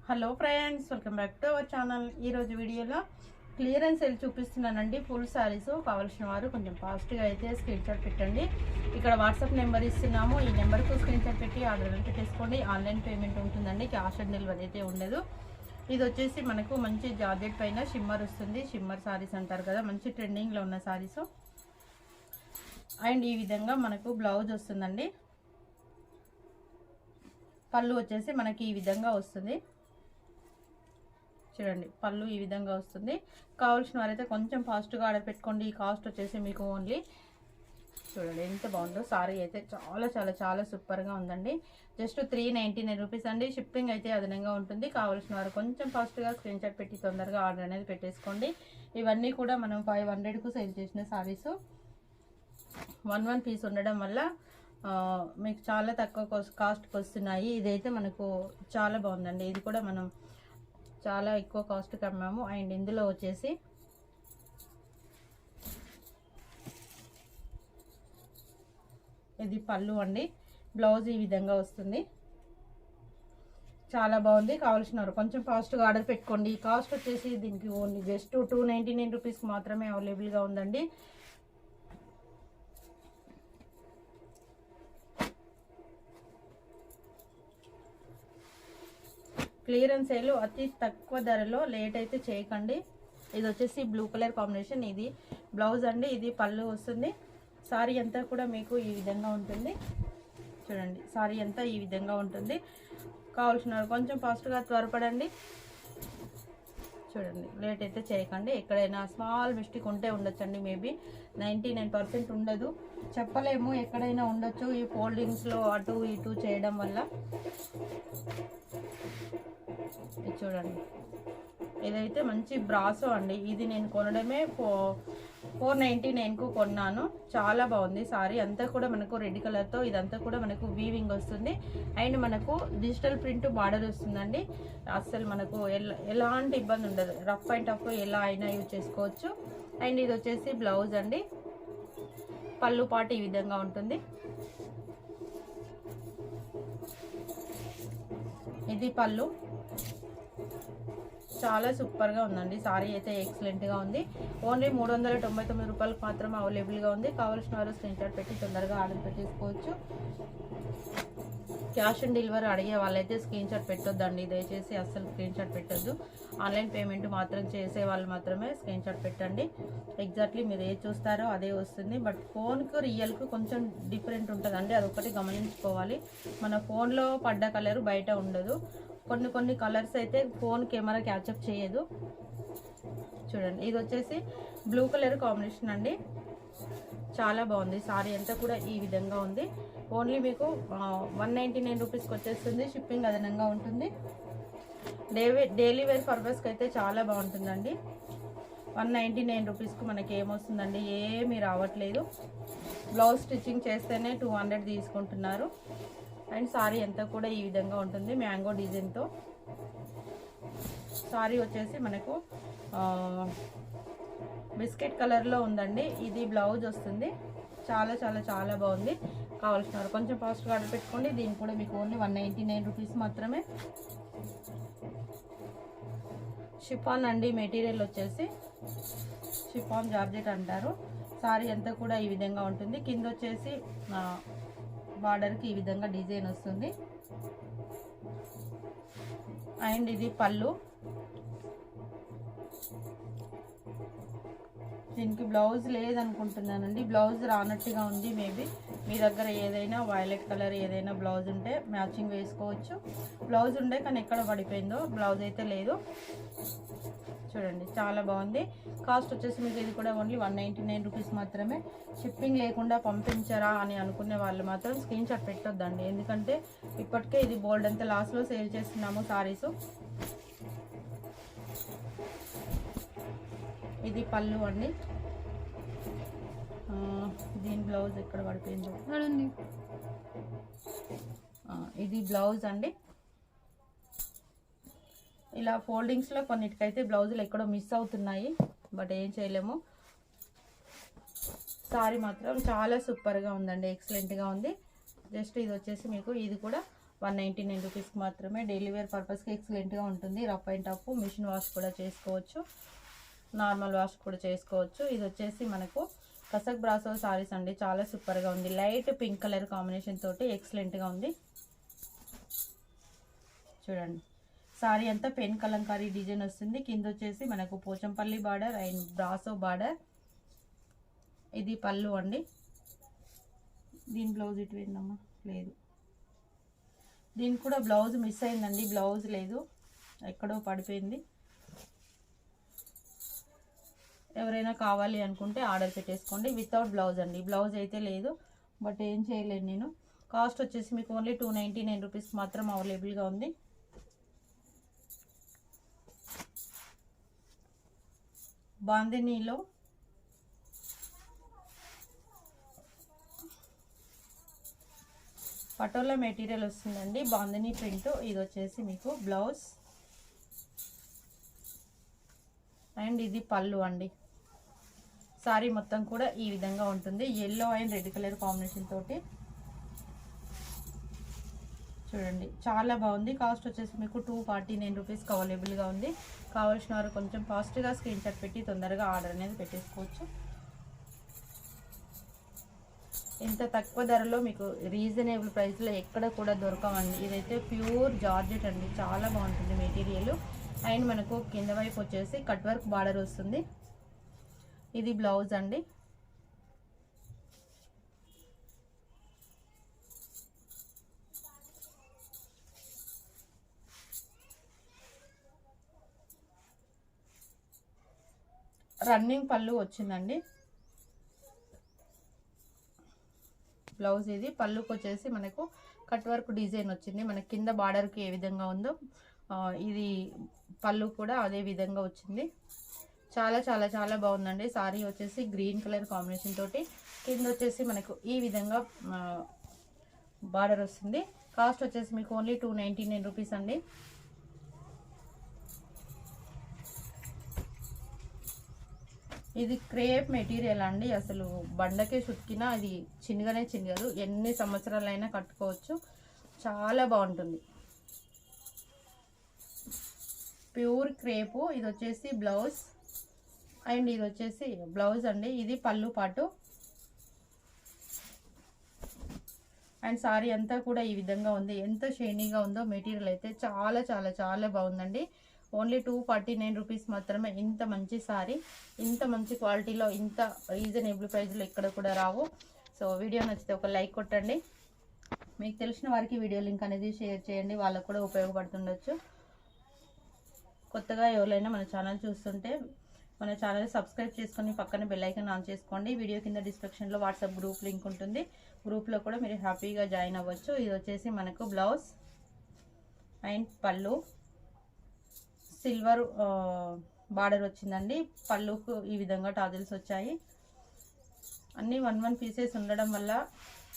Hello friends, welcome back to our channel. ఈరోజు వీడియోలో clearance sale చూపిస్తున్నానండి. ఫుల్ శారీస్ కావాల్సిన వారు కొంచెం ఫాస్ట్గా అయితే స్క్రీన్ షాట్ పెట్టండి. ఇక్కడ వాట్సాప్ నెంబర్ ఇస్తున్నాము. ఈ నెంబర్కు స్క్రీన్ షాట్ పెట్టి ఆర్డర్ పెట్టేసుకోండి. ఆన్లైన్ పేమెంట్ ఉంటుందండి, క్యాష్ ఆన్ డెలివరీ అయితే ఉండదు. ఇది వచ్చేసి మనకు మంచి జార్జెట్ పైన షిమ్మర్ వస్తుంది. షిమ్మర్ శారీస్ అంటారు కదా, మంచి ట్రెండింగ్లో ఉన్న శారీస్. అండ్ ఈ విధంగా మనకు బ్లౌజ్ వస్తుందండి. పళ్ళు వచ్చేసి మనకి ఈ విధంగా వస్తుంది. చూడండి, పళ్ళు ఈ విధంగా వస్తుంది. కావాల్సిన వారైతే కొంచెం ఫాస్ట్గా ఆర్డర్ పెట్టుకోండి. ఈ కాస్ట్ వచ్చేసి మీకు ఓన్లీ చూడండి ఎంత బాగుందో. సారీ అయితే చాలా చాలా చాలా సూపర్గా ఉందండి. జస్ట్ 399 రూపీస్ అండి. షిప్పింగ్ అయితే అదనంగా ఉంటుంది. కావాల్సిన వారు కొంచెం ఫాస్ట్గా స్క్రీన్ షాట్ పెట్టి తొందరగా ఆర్డర్ అనేది పెట్టేసుకోండి. ఇవన్నీ కూడా మనం 500కు సేల్ చేసిన సారీస్. 1 పీస్ ఉండడం వల్ల మీకు చాలా తక్కువ కాస్ట్కి వస్తున్నాయి. ఇదైతే మనకు చాలా బాగుందండి. ఇది కూడా మనం చాలా ఎక్కువ కాస్ట్కి అమ్మాము. అండ్ ఇందులో వచ్చేసి ఇది పళ్ళు అండి. బ్లౌజ్ ఈ విధంగా వస్తుంది. చాలా బాగుంది. కావాల్సిన వారు కొంచెం ఫాస్ట్గా ఆర్డర్ పెట్టుకోండి. కాస్ట్ వచ్చేసి దీనికి ఓన్లీ జస్ట్ 299 రూపీస్కి మాత్రమే అవైలబుల్గా ఉందండి. క్లియరెన్స్ సేల్ అతి తక్కువ ధరలో, లేట్ అయితే చేయకండి. ఇది వచ్చేసి బ్లూ కలర్ కాంబినేషన్. ఇది బ్లౌజ్ అండి. ఇది పళ్ళు వస్తుంది. సారీ అంతా కూడా మీకు ఈ విధంగా ఉంటుంది. చూడండి, సారీ అంతా ఈ విధంగా ఉంటుంది. కావాల్సిన కొంచెం ఫాస్ట్గా త్వరపడండి. చూడండి, లేట్ అయితే చేయకండి. ఎక్కడైనా స్మాల్ మిస్టేక్ ఉంటే ఉండొచ్చండి. మేబీ 99% ఉండదు, చెప్పలేము. ఎక్కడైనా ఉండొచ్చు ఈ ఫోల్డింగ్స్లో అటు ఇటు చేయడం వల్ల. ఇది చూడండి, ఇదైతే మంచి బ్రాసో అండి. ఇది నేను కొనడమే 499కు కొన్నాను. చాలా బాగుంది. సారీ అంతా కూడా మనకు రెడ్ కలర్తో, ఇదంతా కూడా మనకు వీవింగ్ వస్తుంది. అండ్ మనకు డిజిటల్ ప్రింట్ బార్డర్ వస్తుందండి. అస్సలు మనకు ఎలాంటి ఇబ్బంది ఉండదు. రఫ్ అండ్ టఫ్ ఎలా అయినా యూజ్ చేసుకోవచ్చు. అండ్ ఇది వచ్చేసి బ్లౌజ్ అండి. పళ్ళు పాటు ఈ విధంగా ఉంటుంది. ఇది పళ్ళు. చాలా సూపర్గా ఉందండి. సారీ అయితే ఎక్సలెంట్గా ఉంది. ఓన్లీ 399 రూపాయలకు మాత్రమే అవైలబుల్గా ఉంది. కావాల్సిన వారు స్క్రీన్ షాట్ పెట్టి తొందరగా ఆర్డర్ పెట్టేసుకోవచ్చు. క్యాష్ ఆన్ డెలివరీ అడిగే వాళ్ళైతే స్క్రీన్ షాట్ పెట్టొద్దండి. దయచేసి అస్సలు స్క్రీన్ షాట్ పెట్టొద్దు. ఆన్లైన్ పేమెంట్ మాత్రం చేసే వాళ్ళు మాత్రమే స్క్రీన్ షాట్ పెట్టండి. ఎగ్జాక్ట్లీ మీరు ఏది చూస్తారో అదే వస్తుంది. బట్ ఫోన్కు రియల్కు కొంచెం డిఫరెంట్ ఉంటుందండి. అదొకటి గమనించుకోవాలి. మన ఫోన్లో పడ్డ కలర్ బయట ఉండదు. కొన్ని కలర్స్ అయితే ఫోన్ కెమెరా క్యాప్చర్ చేయదు. చూడండి, ఇది వచ్చేసి బ్లూ కలర్ కాంబినేషన్ అండి. చాలా బాగుంది. సారీ అంతా కూడా ఈ విధంగా ఉంది. ఓన్లీ మీకు 199 రూపీస్కి వచ్చేస్తుంది. షిప్పింగ్ అదనంగా ఉంటుంది. డైలీ వేర్ పర్పస్కి అయితే చాలా బాగుంటుందండి. 199 రూపీస్కి మనకి ఏమొస్తుందండి, ఏమీ రావట్లేదు. బ్లౌజ్ స్టిచ్చింగ్ చేస్తేనే 200 తీసుకుంటున్నారు. అండ్ సారీ అంతా కూడా ఈ విధంగా ఉంటుంది, మ్యాంగో డిజైన్తో. సారీ వచ్చేసి మనకు బిస్కెట్ కలర్లో ఉందండి. ఇది బ్లౌజ్ వస్తుంది. చాలా చాలా చాలా బాగుంది. కావాల్సిన వారు కొంచెం ఫాస్ట్గా ఆర్డర్ పెట్టుకోండి. దీనికి కూడా మీకు ఓన్లీ 199 రూపీస్ మాత్రమే. షిఫాన్ అండి. మెటీరియల్ వచ్చేసి షిఫాన్ జార్జెట్ అంటారు. సారీ అంతా కూడా ఈ విధంగా ఉంటుంది. కింద వచ్చేసి బార్డర్కి ఈ విధంగా డిజైన్ వస్తుంది. అండ్ ఇది పళ్ళు. దీనికి బ్లౌజ్ లేదనుకుంటున్నానండి. బ్లౌజ్ రానట్టుగా ఉంది. మేబీ మీ దగ్గర ఏదైనా వైలెట్ కలర్ ఏదైనా బ్లౌజ్ ఉంటే మ్యాచింగ్ వేసుకోవచ్చు. బ్లౌజ్ ఉండే కానీ ఎక్కడ పడిపోయిందో, బ్లౌజ్ అయితే లేదు. చూడండి, చాలా బాగుంది. కాస్ట్ వచ్చేసి మీకు ఇది కూడా ఓన్లీ 199 రూపీస్ మాత్రమే. షిప్పింగ్ లేకుండా పంపించరా అని అనుకునే వాళ్ళు మాత్రం స్క్రీన్ షాట్ పెట్టొద్దండి. ఎందుకంటే ఇప్పటికే ఇది బోల్డ్ అంతా లాస్ట్లో సేల్ చేస్తున్నాము సారీసు. ఇది పళ్ళు అండి. దీని బ్లౌజ్ ఎక్కడ పడిపోయిందో. ఇది బ్లౌజ్ అండి. ఇలా ఫోల్డింగ్స్లో కొన్నిటికైతే బ్లౌజులు ఎక్కడో మిస్ అవుతున్నాయి, బట్ ఏం చేయలేము. సారీ మాత్రం చాలా సూపర్గా ఉందండి, ఎక్సలెంట్గా ఉంది. జస్ట్ ఇది వచ్చేసి మీకు ఇది కూడా 199 రూపీస్కి మాత్రమే. డైలీ వేర్ పర్పస్కి ఎక్సలెంట్గా ఉంటుంది. Rough and tough, machine wash కూడా చేసుకోవచ్చు, నార్మల్ వాష్ కూడా చేసుకోవచ్చు. ఇది వచ్చేసి మనకు కసక్ బ్రాసో సారీస్ అండి. చాలా సూపర్గా ఉంది. లైట్ పింక్ కలర్ కాంబినేషన్ తోటి ఎక్సలెంట్గా ఉంది. చూడండి, సారీ అంతా పెన్ కలంకారీ డిజైన్ వస్తుంది. కింద వచ్చేసి మనకు పోచంపల్లి బార్డర్ అండ్ బ్రాసో బార్డర్. ఇది పళ్ళు అండి. దీని బ్లౌజ్ ఇటు పోయిందమ్మా, లేదు. దీనికి కూడా బ్లౌజ్ మిస్ అయిందండి, బ్లౌజ్ లేదు, ఎక్కడో పడిపోయింది. ఎవరైనా కావాలి అనుకుంటే ఆర్డర్ పెట్టేసుకోండి. వితౌట్ బ్లౌజ్ అండి, బ్లౌజ్ అయితే లేదు, బట్ ఏం చేయలేను నేను. కాస్ట్ వచ్చేసి మీకు ఓన్లీ 299 రూపీస్ మాత్రం అవైలబుల్గా ఉంది. బాందినీలో పటోలా మెటీరియల్ వస్తుందండి, బాందినీ ప్రింట్. ఇది వచ్చేసి మీకు బ్లౌజ్ అండ్ ఇది పళ్ళు అండి. సారీ మొత్తం కూడా ఈ విధంగా ఉంటుంది. Yellow and red colour combination తోటి. చూడండి, చాలా బాగుంది. కాస్ట్ వచ్చేసి మీకు 249 రూపీస్కి అవైలబుల్గా ఉంది. కావాల్సిన వారు కొంచెం ఫాస్ట్గా స్క్రీన్ షాట్ పెట్టి తొందరగా ఆర్డర్ అనేది పెట్టేసుకోవచ్చు. ఇంత తక్కువ ధరలో మీకు రీజనబుల్ ప్రైస్లో ఎక్కడ కూడా దొరకవండి. ఇదైతే ప్యూర్ జార్జెట్ అండి, చాలా బాగుంటుంది మెటీరియల్. అండ్ మనకు కింద వైపు వచ్చేసి కట్ వర్క్ బార్డర్ వస్తుంది. ఇది బ్లౌజ్ అండి. రన్నింగ్ పళ్ళు వచ్చిందండి. బ్లౌజ్ ఇది. పళ్ళుకి వచ్చేసి మనకు కట్ వర్క్ డిజైన్ వచ్చింది. మనకి కింద బార్డర్కి ఏ విధంగా ఉందో ఇది పళ్ళు కూడా అదే విధంగా వచ్చింది. చాలా చాలా చాలా బాగుందండి. సారీ వచ్చేసి గ్రీన్ కలర్ కాంబినేషన్ తోటి కింద వచ్చేసి మనకు ఈ విధంగా బార్డర్ వస్తుంది. కాస్ట్ వచ్చేసి మీకు ఓన్లీ 299 రూపీస్ అండి. ఇది క్రేప్ మెటీరియల్ అండి. అసలు బండకే చుట్కినా అది చిన్నగానే చిన్నగదు, ఎన్ని సంవత్సరాలైనా కట్టుకోవచ్చు. చాలా బాగుంటుంది. Pure crepe. ఇది వచ్చేసి బ్లౌజ్ అండ్ ఇది వచ్చేసి బ్లౌజ్ అండి. ఇది పళ్ళు పాటు అండ్ సారీ అంతా కూడా ఈ విధంగా ఉంది. ఎంత షైనీగా ఉందో మెటీరియల్ అయితే చాలా చాలా చాలా బాగుందండి. ఓన్లీ 249 రూపీస్ మాత్రమే. ఇంత మంచి సారీ, ఇంత మంచి క్వాలిటీలో, ఇంత రీజనబుల్ ప్రైస్లో ఎక్కడ కూడా రావు. సో వీడియో నచ్చితే ఒక లైక్ కొట్టండి. మీకు తెలిసిన వారికి వీడియో లింక్ అనేది షేర్ చేయండి, వాళ్ళకు కూడా ఉపయోగపడుతుండొచ్చు. కొత్తగా ఎవరైనా మన ఛానల్ చూస్తుంటే మన ఛానల్ సబ్స్క్రైబ్ చేసుకొని పక్కన బెల్ ఐకాన్ ఆన్ చేసుకోండి. వీడియో కింద డిస్క్రిప్షన్లో వాట్సాప్ గ్రూప్ లింక్ ఉంటుంది, గ్రూప్లో కూడా మీరు హ్యాపీగా జాయిన్ అవ్వచ్చు. ఇది వచ్చేసి మనకు బ్లౌజ్ అండ్ పళ్ళు. సిల్వర్ బార్డర్ వచ్చిందండి. పళ్ళుకు ఈ విధంగా టాజిల్స్ వచ్చాయి. అన్నీ 1 పీసెస్ ఉండడం వల్ల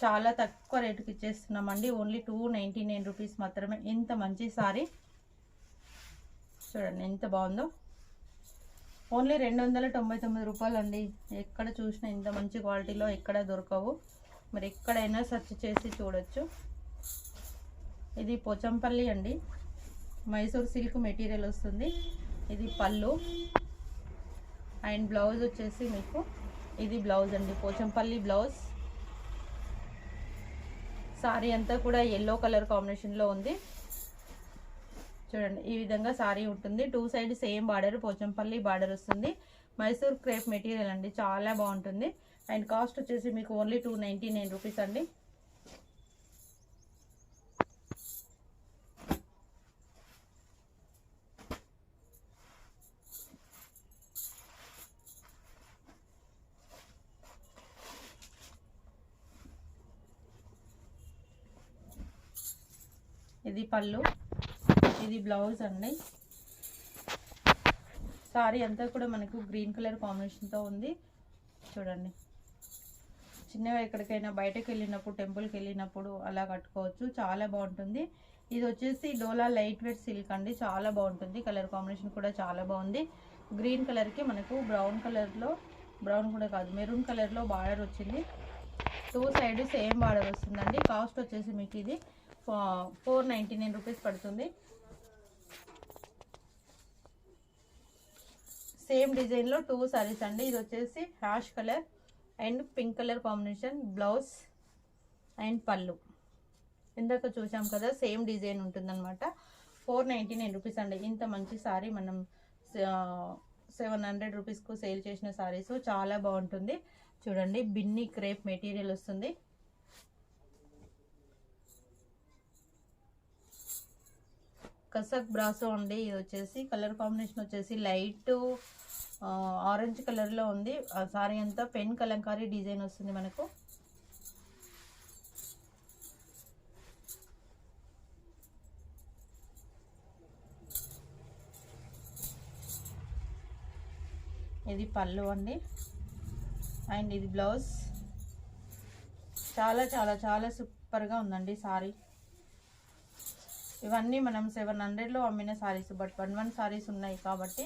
చాలా తక్కువ రేటుకి ఇచ్చేస్తున్నామండి. ఓన్లీ 299 రూపీస్ మాత్రమే. ఇంత మంచి సారీ చూడండి ఎంత బాగుందో. ఓన్లీ 299 రూపాయలు అండి. ఎక్కడ చూసినా ఇంత మంచి క్వాలిటీలో ఎక్కడ దొరకవు. మరి ఎక్కడైనా సెర్చ్ చేసి చూడొచ్చు. ఇది పోచంపల్లి అండి, మైసూర్ సిల్క్ మెటీరియల్ వస్తుంది. ఇది పళ్ళు అండ్ బ్లౌజ్ వచ్చేసి మీకు ఇది బ్లౌజ్ అండి, పోచంపల్లి బ్లౌజ్. సారీ అంతా కూడా ఎల్లో కలర్ కాంబినేషన్లో ఉంది. చూడండి ఈ విధంగా సారీ ఉంటుంది. 2 side same border, Pochampalli border వస్తుంది. మైసూర్ క్రేప్ మెటీరియల్ అండి, చాలా బాగుంటుంది. అండ్ కాస్ట్ వచ్చేసి మీకు ఓన్లీ 299 రూపీస్ అండి. ఇది పళ్ళు, ఇది బ్లౌజ్ అండి. సారీ అంతా కూడా మనకు గ్రీన్ కలర్ కాంబినేషన్తో ఉంది. చూడండి, చిన్నగా ఎక్కడికైనా బయటకు వెళ్ళినప్పుడు, టెంపుల్కి వెళ్ళినప్పుడు అలా కట్టుకోవచ్చు. చాలా బాగుంటుంది. ఇది వచ్చేసి డోలా లైట్ వెయిట్ సిల్క్ అండి, చాలా బాగుంటుంది. కలర్ కాంబినేషన్ కూడా చాలా బాగుంది. గ్రీన్ కలర్కి మనకు బ్రౌన్ కలర్లో, బ్రౌన్ కూడా కాదు మెరూన్ కలర్లో బార్డర్ వచ్చింది. 2 సైడ్ సేమ్ బార్డర్ వస్తుందండి. కాస్ట్ వచ్చేసి మీకు ఇది 499 రూపీస్ పడుతుంది. సేమ్ డిజైన్లో 2 సారీస్ అండి. ఇది వచ్చేసి ash colour and pink colour combination, blouse and పళ్ళు. ఇందాక చూసాం కదా, సేమ్ డిజైన్ ఉంటుందన్నమాట. 499 రూపీస్ అండి. ఇంత మంచి సారీ మనం 700 రూపీస్కు సేల్ చేసిన సారీస్. చాలా బాగుంటుంది చూడండి. బిన్ని క్రేప్ మెటీరియల్ వస్తుంది. కసక్ బ్రాసో అండి. ఇది వచ్చేసి కలర్ కాంబినేషన్ వచ్చేసి లైట్ ఆరెంజ్ కలర్లో ఉంది. ఆ సారీ అంతా పెన్ కలంకారీ డిజైన్ వస్తుంది మనకు. ఇది పళ్ళు అండి అండ్ ఇది బ్లౌజ్. చాలా చాలా చాలా సూపర్గా ఉందండి సారీ. ఇవన్నీ మనం 700లో అమ్మిన సారీస్, బట్ 1 సారీస్ ఉన్నాయి కాబట్టి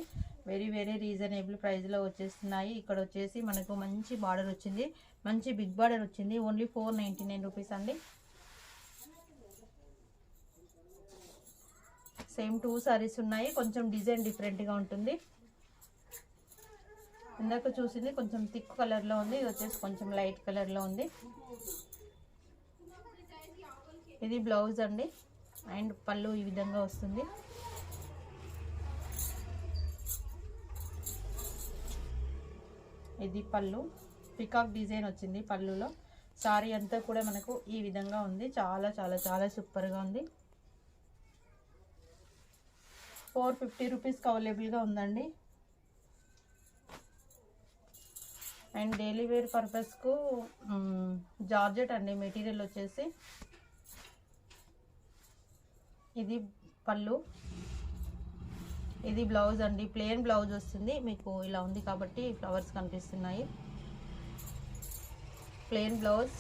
వెరీ వెరీ రీజనబుల్ ప్రైస్లో వచ్చేస్తున్నాయి. ఇక్కడ వచ్చేసి మనకు మంచి బార్డర్ వచ్చింది, మంచి బిగ్ బార్డర్ వచ్చింది. ఓన్లీ 499 రూపీస్ అండి. సేమ్ 2 సారీస్ ఉన్నాయి. కొంచెం డిజైన్ డిఫరెంట్గా ఉంటుంది. ఇందాక చూసింది కొంచెం థిక్ కలర్లో ఉంది, ఇది వచ్చేసి కొంచెం లైట్ కలర్లో ఉంది. ఇది బ్లౌజ్ అండి అండ్ పళ్ళు ఈ విధంగా వస్తుంది. ఇది పళ్ళు, పికాక్ డిజైన్ వచ్చింది పళ్ళులో. సారీ అంతా కూడా మనకు ఈ విధంగా ఉంది. చాలా చాలా చాలా సూపర్గా ఉంది. 450 రూపీస్కి అవైలబుల్గా ఉందండి. అండ్ డైలీ వేర్ పర్పస్కు జార్జెట్ అండి మెటీరియల్ వచ్చేసి. ఇది పళ్ళు, ఇది బ్లౌజ్ అండి. ప్లెయిన్ బ్లౌజ్ వస్తుంది మీకు. ఇలా ఉంది కాబట్టి ఫ్లవర్స్ కనిపిస్తున్నాయి. ప్లెయిన్ బ్లౌజ్,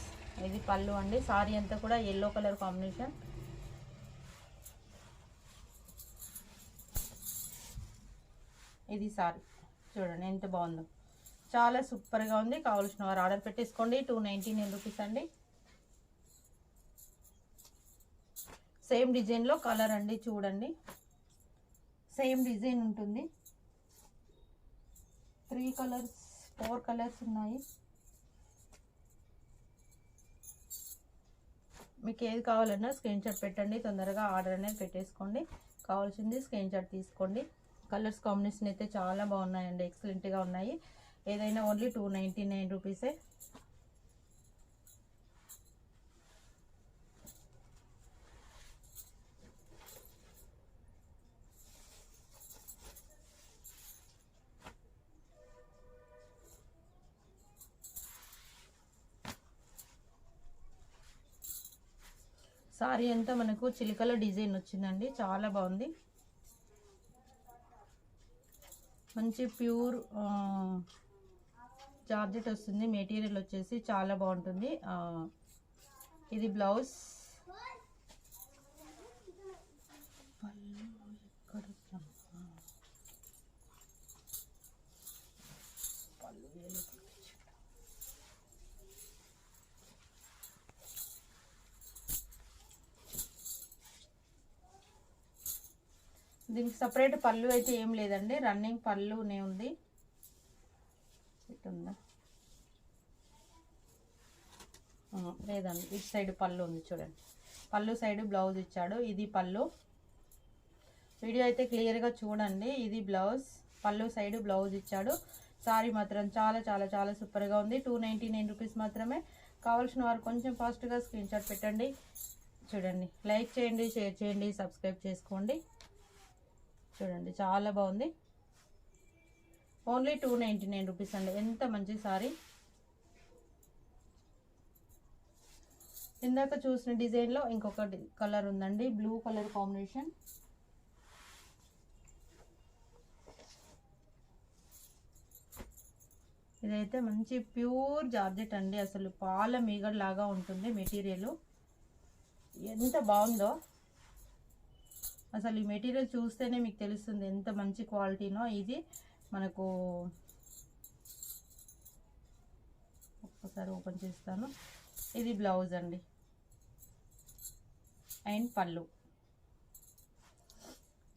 ఇది పళ్ళు అండి. సారీ అంతా కూడా ఎల్లో కలర్ కాంబినేషన్. ఇది సారీ చూడండి ఎంత బాగుందో, చాలా సూపర్గా ఉంది. కావాల్సిన వారు ఆర్డర్ పెట్టేసుకోండి. 299 రూపీస్ అండి. సేమ్ డిజైన్లో కలర్ అండి చూడండి. సేమ్ డిజైన్ ఉంటుంది. 3 కలర్స్ 4 కలర్స్ ఉన్నాయి. మీకు ఏది కావాలన్నా స్క్రీన్ షాట్ పెట్టండి. తొందరగా ఆర్డర్ అనేది పెట్టేసుకోండి. కావాల్సింది స్క్రీన్ షాట్ తీసుకోండి. కలర్స్ కాంబినేషన్ అయితే చాలా బాగున్నాయండి, ఎక్సలెంట్గా ఉన్నాయి. ఏదైనా ఓన్లీ 299 రూపీసే. సారీ అంతా మనకు చిలుకల డిజైన్ వచ్చిందండి, చాలా బాగుంది. మంచి ప్యూర్ జార్జెట్ వస్తుంది. మెటీరియల్ వచ్చేసి చాలా బాగుంటుంది. ఇది బ్లౌజ్. దీనికి సపరేట్ పళ్ళు అయితే ఏం లేదండి, రన్నింగ్ పళ్ళునే ఉంది. ఇటుందా లేదండి, ఇటు సైడ్ పళ్ళు ఉంది చూడండి. పళ్ళు సైడ్ బ్లౌజ్ ఇచ్చాడు. ఇది పళ్ళు. వీడియో అయితే క్లియర్గా చూడండి. ఇది బ్లౌజ్, పళ్ళు సైడ్ బ్లౌజ్ ఇచ్చాడు. సారీ మాత్రం చాలా చాలా చాలా సూపర్గా ఉంది. 299 రూపీస్ మాత్రమే. కావాల్సిన వారు కొంచెం ఫాస్ట్గా స్క్రీన్ షాట్ పెట్టండి. చూడండి, లైక్ చేయండి, షేర్ చేయండి, సబ్స్క్రైబ్ చేసుకోండి. చూడండి చాలా బాగుంది. ఓన్లీ 299 రూపీస్ అండి. ఎంత మంచి సారీ. ఇందాక చూసిన డిజైన్లో ఇంకొక కలర్ ఉందండి, బ్లూ కలర్ కాంబినేషన్. ఇదైతే మంచి ప్యూర్ జార్జెట్ అండి. అసలు పాల మీగడ లాగా ఉంటుంది మెటీరియల్. ఎంత బాగుందో అసలు. ఈ మెటీరియల్ చూస్తేనే మీకు తెలుస్తుంది ఎంత మంచి క్వాలిటీనో. ఇది మనకు ఒక్కసారి ఓపెన్ చేస్తాను. ఇది బ్లౌజ్ అండి. అండ్ పళ్ళు.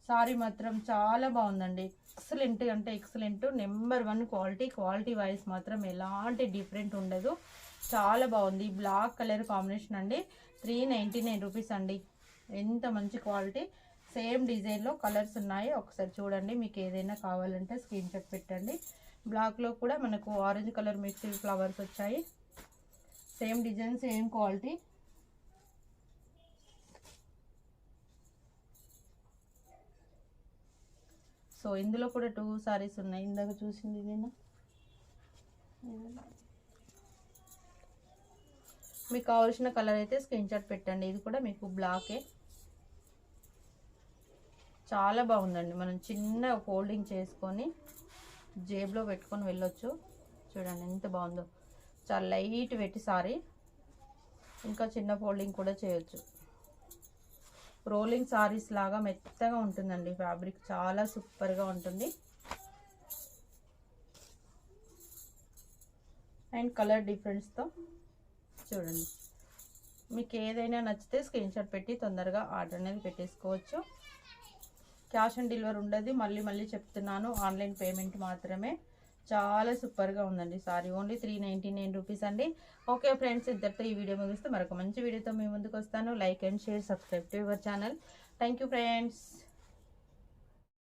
సారీ మాత్రం చాలా బాగుందండి, ఎక్సలెంట్ అంటే ఎక్సలెంట్, నెంబర్ 1 క్వాలిటీ వైజ్ మాత్రం ఎలాంటి డిఫరెంట్ ఉండదు, చాలా బాగుంది. బ్లాక్ కలర్ కాంబినేషన్ అండి, 399 రూపీస్ అండి. ఎంత మంచి క్వాలిటీ, సేమ్ డిజైన్లో కలర్స్ ఉన్నాయి, ఒకసారి చూడండి. మీకు ఏదైనా కావాలంటే స్క్రీన్ షాట్ పెట్టండి. బ్లాక్లో కూడా మనకు ఆరెంజ్ కలర్ మిక్స్డ్ ఫ్లవర్స్ వచ్చాయి, same design same quality. So ఇందులో కూడా 2 సారీస్ ఉన్నాయి, ఇందాక చూసింది ఇదేనా. మీకు కావాల్సిన కలర్ అయితే స్క్రీన్ షాట్ పెట్టండి. ఇది కూడా మీకు బ్లాకే, చాలా బాగుందండి. మనం చిన్న ఫోల్డింగ్ చేసుకొని జేబులో పెట్టుకొని వెళ్ళొచ్చు. చూడండి ఎంత బాగుందో, చాలా లైట్ వెయిట్ సారీ, ఇంకా చిన్న ఫోల్డింగ్ కూడా చేయొచ్చు. రోలింగ్ సారీస్ లాగా మెత్తగా ఉంటుందండి, ఫ్యాబ్రిక్ చాలా సూపర్గా ఉంటుంది. అండ్ కలర్ డిఫరెన్స్తో చూడండి. మీకు ఏదైనా నచ్చితే స్క్రీన్ షాట్ పెట్టి తొందరగా ఆర్డర్ అనేది పెట్టేసుకోవచ్చు. క్యాష్ ఆన్ డెలివరీ ఉండదు, మళ్ళీ చెప్తున్నాను, ఆన్లైన్ పేమెంట్ మాత్రమే. చాలా సూపర్గా ఉందండి సారీ, ఓన్లీ 399 రూపీస్ అండి. ఓకే ఫ్రెండ్స్, ఇంతటితో ఈ వీడియో ముగిస్తే మరొక మంచి వీడియోతో మీ ముందుకు వస్తాను. Like and share, subscribe to your channel. Thank you friends.